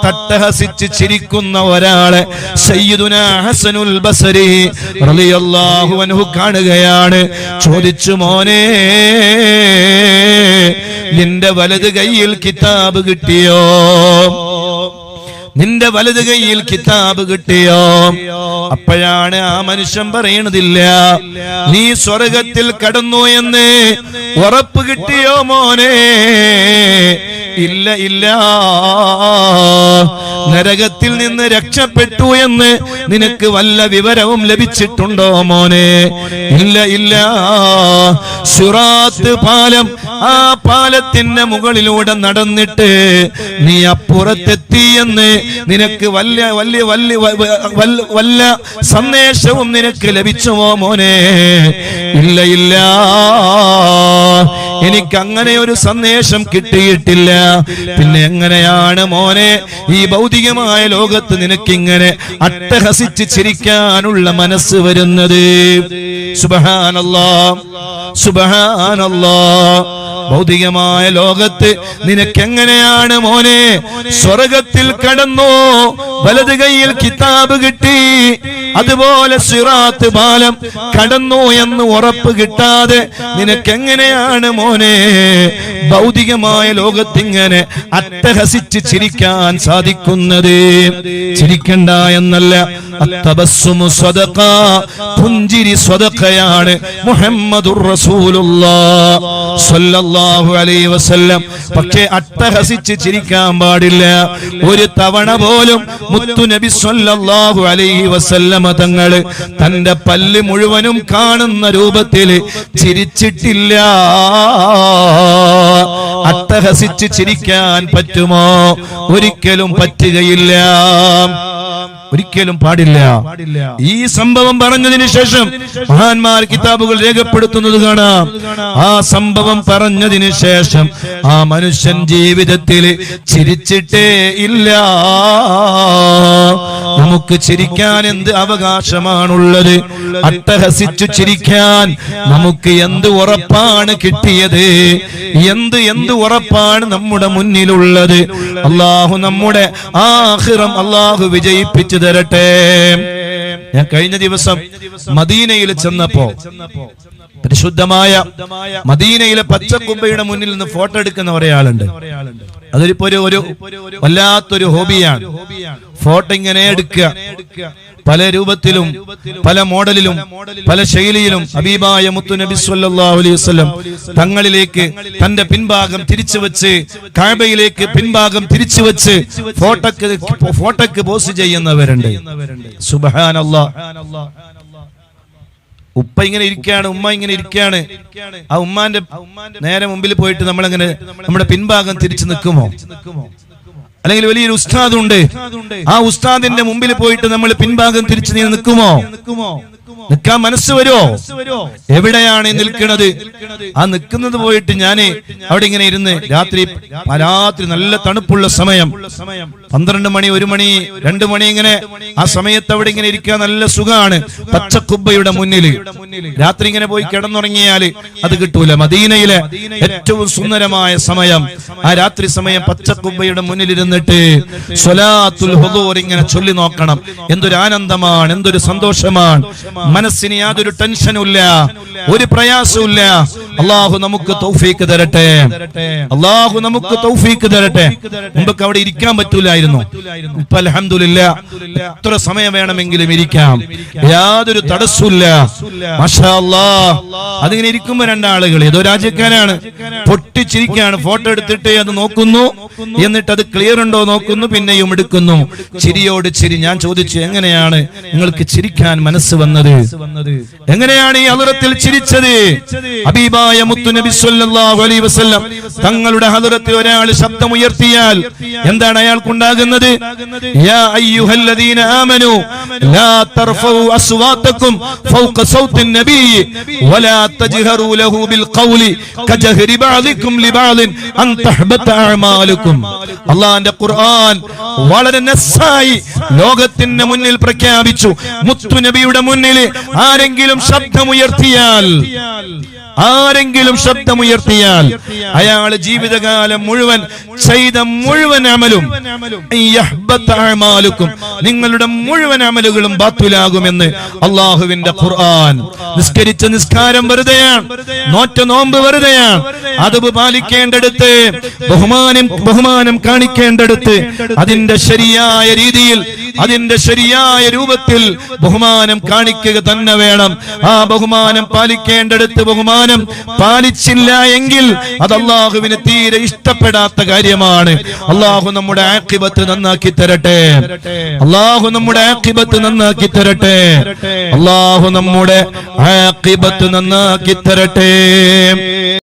തട്ടഹസിച്ച് ചിരിക്കുന്ന ഒരാളെ സയ്യിദുനാ ഹസനുൽ ബസരി റളിയല്ലാഹു അൻഹു കാണുകയാണ്. ചോദിച്ചു, മോനെ, നിന്റെ വലത് കൈയിൽ കിതാബ് കിട്ടിയോ? നിന്റെ വലത് കൈയിൽ കിതാബ് കിട്ടിയോ? അപ്പോഴാണ് ആ മനുഷ്യൻ പറയണതില്ല. നീ സ്വർഗത്തിൽ കടന്നു എന്ന് ഉറപ്പ് കിട്ടിയോ മോനെ? ഇല്ല ഇല്ല. നരകത്തിൽ നിന്ന് രക്ഷപ്പെട്ടു എന്ന് നിനക്ക് വല്ല വിവരവും ലഭിച്ചിട്ടുണ്ടോ മോനെ? ഇല്ല ഇല്ല. സിറാത്ത് പാലം, ആ പാലത്തിന്റെ മുകളിലൂടെ നടന്നിട്ട് നീ അപ്പുറത്തെത്തി എന്ന് നിനക്ക് വല്ല സന്ദേശവും നിനക്ക് ലഭിച്ചുവോ മോനെ? ഇല്ല ഇല്ല, എനിക്ക് അങ്ങനെ ഒരു സന്ദേശം കിട്ടിയിട്ടില്ല. പിന്നെ എങ്ങനെയാണ് മോനെ ഈ ഭൗതികമായ ലോകത്ത് നിനക്കിങ്ങനെ അട്ടഹസിച്ച് ചിരിക്കാനുള്ള മനസ്സ് വരുന്നത്? സുബ്ഹാനല്ലാഹ്, സുബ്ഹാനല്ലാഹ്. ഭൗതികമായ ലോകത്ത് നിനക്കെങ്ങനെയാണ് മോനെ സ്വർഗത്തിൽ കടന്നു, വലത് കൈയിൽ കിതാബ് കിട്ടി, അതുപോലെ സിറാത്ത് പാലം കടന്നു എന്ന് ഉറപ്പ് കിട്ടാതെ നിനക്കെങ്ങനെയാണ് മോനെ ഭൗതികമായ ലോകത്തിങ്ങനെ അട്ടഹസിച്ച് ചിരിക്കാൻ സാധിക്കുന്നത്? ചിരിക്കണ്ട എന്നല്ല, അത്തബസ്സുമു സ്വദഖ, പുഞ്ചിരി സ്വദഖയാണ്. മുഹമ്മദുർ റസൂലുള്ളാഹ് സ്വല്ലല്ലാഹു അലൈഹി വസല്ലം. പക്ഷേ അട്ടഹസിച്ച് ചിരിക്കാൻ പാടില്ല. ഒരു തവണ പോലും മുത്തു നബി സ്വല്ലല്ലാഹു അലൈഹി വസല്ലം തങ്ങള് തന്റെ പല്ല് മുഴുവനും കാണുന്ന രൂപത്തിൽ ചിരിച്ചിട്ടില്ല. അട്ടഹസിച്ച് ചിരിക്കാൻ പറ്റുമോ? ഒരിക്കലും പറ്റുകയില്ല, ഒരിക്കലും പാടില്ല. ഈ സംഭവം പറഞ്ഞതിന് ശേഷം മഹാന്മാർ കിതാബുകൾ രേഖപ്പെടുത്തുന്നത് കാണാം. ആ സംഭവം പറഞ്ഞതിന് ശേഷം ആ മനുഷ്യൻ ജീവിതത്തിൽ ചിരിച്ചിട്ടേ ഇല്ല. നമുക്ക് ചിരിക്കാൻ എന്ത് അവകാശമാണുള്ളത്? അട്ടഹസിച്ചു ചിരിക്കാൻ നമുക്ക് എന്ത് ഉറപ്പാണ് കിട്ടിയത്? എന്ത് ഉറപ്പാണ് നമ്മുടെ മുന്നിലുള്ളത്? അല്ലാഹു നമ്മുടെ ആഖിറം അല്ലാഹു വിജയിപ്പിച്ചു തരട്ടെ. ഞാൻ കഴിഞ്ഞ ദിവസം മദീനയിൽ ചെന്നപ്പോ പരിശുദ്ധമായ മദീനയിലെ പച്ചക്കുബയുടെ മുന്നിൽ നിന്ന് ഫോട്ടോ എടുക്കുന്ന ഒരാളുണ്ട്. അതൊരിപ്പോ ഒരു വല്ലാത്തൊരു ഹോബിയാണ്. ഫോട്ടോ ഇങ്ങനെ എടുക്കുക, പല രൂപത്തിലും പല മോഡലിലും പല ശൈലിയിലും ഹബീബായ മുത്തു നബി സ്വല്ലല്ലാഹു അലൈഹി വസല്ലം തങ്ങളിലേക്ക് തന്റെ പിൻഭാഗം തിരിച്ചു വെച്ച്, കഅബയിലേക്ക് പിൻഭാഗം തിരിച്ചു വെച്ച് ഫോട്ടോക്ക് പോസ്റ്റ് ചെയ്യുന്നവരുണ്ട്. സുബ്ഹാനല്ലാഹ്. ഉപ്പ ഇങ്ങനെ ഇരിക്കുകയാണ്, ഉമ്മ ഇങ്ങനെ ഇരിക്കുകയാണ്. ആ ഉമ്മാന്റെ നേരെ മുമ്പിൽ പോയിട്ട് നമ്മളെങ്ങനെ നമ്മുടെ പിൻഭാഗം തിരിച്ചു നിൽക്കുമോ? അല്ലെങ്കിൽ വലിയൊരു ഉസ്താദ് ഉണ്ട്, ആ ഉസ്താദിന്റെ മുമ്പിൽ പോയിട്ട് നമ്മൾ പിൻഭാഗം തിരിച്ചു നിൽക്കുമോ? നിൽക്കാൻ മനസ്സ് വരുമോ? എവിടെയാണ് നിൽക്കുന്നത്? ആ നിൽക്കുന്നത് പോയിട്ട് ഞാന് അവിടെ ഇങ്ങനെ ഇരുന്ന് രാത്രി നല്ല തണുപ്പുള്ള സമയം, 12 മണി 1 മണി 2 മണി ഇങ്ങനെ ആ സമയത്ത് അവിടെ ഇങ്ങനെ ഇരിക്കാൻ നല്ല സുഖമാണ്. പച്ചക്കുബ്ബയുടെ മുന്നിൽ രാത്രി ഇങ്ങനെ പോയി കിടന്നുറങ്ങിയാല് അത് കിട്ടൂല. മദീനയിലെ ഏറ്റവും സുന്ദരമായ സമയം ആ രാത്രി സമയം. പച്ചക്കുബ്ബയുടെ മുന്നിൽ ഇരുന്നിട്ട് സ്വലാത്തുൽ ഹുദൂർ ഇങ്ങനെ ചൊല്ലി നോക്കണം. എന്തൊരു ആനന്ദമാണ്, എന്തൊരു സന്തോഷമാണ്. മനസ്സിന് യാതൊരു ടെൻഷനുമില്ല, ഒരു പ്രയാസമില്ല. അല്ലാഹു നമുക്ക് തൗഫീഖ് തരട്ടെ, അല്ലാഹു നമുക്ക് തൗഫീഖ് തരട്ടെ. മുമ്പൊക്കെ അവിടെ ഇരിക്കാൻ പറ്റൂലായിരുന്നു. ഇപ്പൊ അൽഹംദുലില്ലാഹ് എത്ര സമയം വേണമെങ്കിലും ഇരിക്കാം, യാതൊരു തടസ്സമില്ല. മാഷാ അല്ലാഹ്. അതിങ്ങനെ ഇരിക്കുമ്പോ രണ്ടാളുകൾ, ഏതോ രാജ്യക്കാരാണ്, പൊട്ടിച്ചിരിക്കുകയാണ്. ഫോട്ടോ എടുത്തിട്ട് അത് നോക്കുന്നു, എന്നിട്ട് അത് ക്ലിയർ ഉണ്ടോ നോക്കുന്നു, പിന്നെയും എടുക്കുന്നു. ചിരിയോട് ചിരി. ഞാൻ ചോദിച്ചു, എങ്ങനെയാണ് നിങ്ങൾക്ക് ചിരിക്കാൻ മനസ്സ് വന്നത്? എങ്ങനെയാണ് ഈ ഹളറത്തിൽ ചിരിച്ചത്? ഹബീബായ മുത്തു നബി സ്വല്ലല്ലാഹു അലൈഹി വസല്ലം തങ്ങളുടെ ഹളറത്തിൽ ഒരാൾ ശബ്ദമുയർത്തിയാൽ എന്താണ് അയാൾക്കുണ്ടാകുന്നത്? യാ അയ്യുഹല്ലദീന ആമനു ലാ തർഫഉ അസ്വാതകും ഫൗക സൗത്തിൻ നബി വലാ തജ്ഹറു ലഹു ബിൽ ഖൗലി കജഹരി ബഅദികും ലിബഅദിൻ അൻ തഹബത അഅമാലുകും. അല്ലാഹുവിന്റെ ഖുർആൻ വളരെ നസ്സായി ലോകത്തിന്റെ മുന്നിൽ പ്രഖ്യാപിച്ചു, മുത്തു നബിയുടെ മുന്നിൽ ആരെങ്കിലും ശബ്ദമുയർത്തിയാൽ ആരെങ്കിലും ശബ്ദമുയർത്തിയാൽ അയാൾ ജീവിതകാലം മുഴുവൻ ചെയ്ത മുഴുവൻ അമലും നിങ്ങളുടെ മുഴുവൻ അമലുകളും ബാത്തിലാകുമെന്ന് അല്ലാഹുവിന്റെ ഖുർആൻ. നിസ്കരിച്ച നിസ്കാരം വെറുതെയാണ്, നോറ്റ നോമ്പ് വെറുതെയാണ്. അദബ് പാലിക്കേണ്ടടുത്ത്, ബഹുമാനം കാണിക്കേണ്ടടുത്ത് അതിന്റെ ശരിയായ രീതിയിൽ, അതിന്റെ ശരിയായ രൂപത്തിൽ ബഹുമാനം കാണിക്കുക തന്നെ വേണം. ആ ബഹുമാനം പാലിക്കേണ്ടടുത്ത് ബഹുമാനം പാലിച്ചില്ല എങ്കിൽ അത് അല്ലാഹുവിന് തീരെ ഇഷ്ടപ്പെടാത്ത കാര്യമാണ്. അല്ലാഹു നമ്മുടെ ആഖിബത്ത് നന്നാക്കി തരട്ടെ. അല്ലാഹു നമ്മുടെ ആഖിബത്ത് നന്നാക്കി തരട്ടെ. അല്ലാഹു നമ്മുടെ ആഖിബത്ത് നന്നാക്കി തരട്ടെ.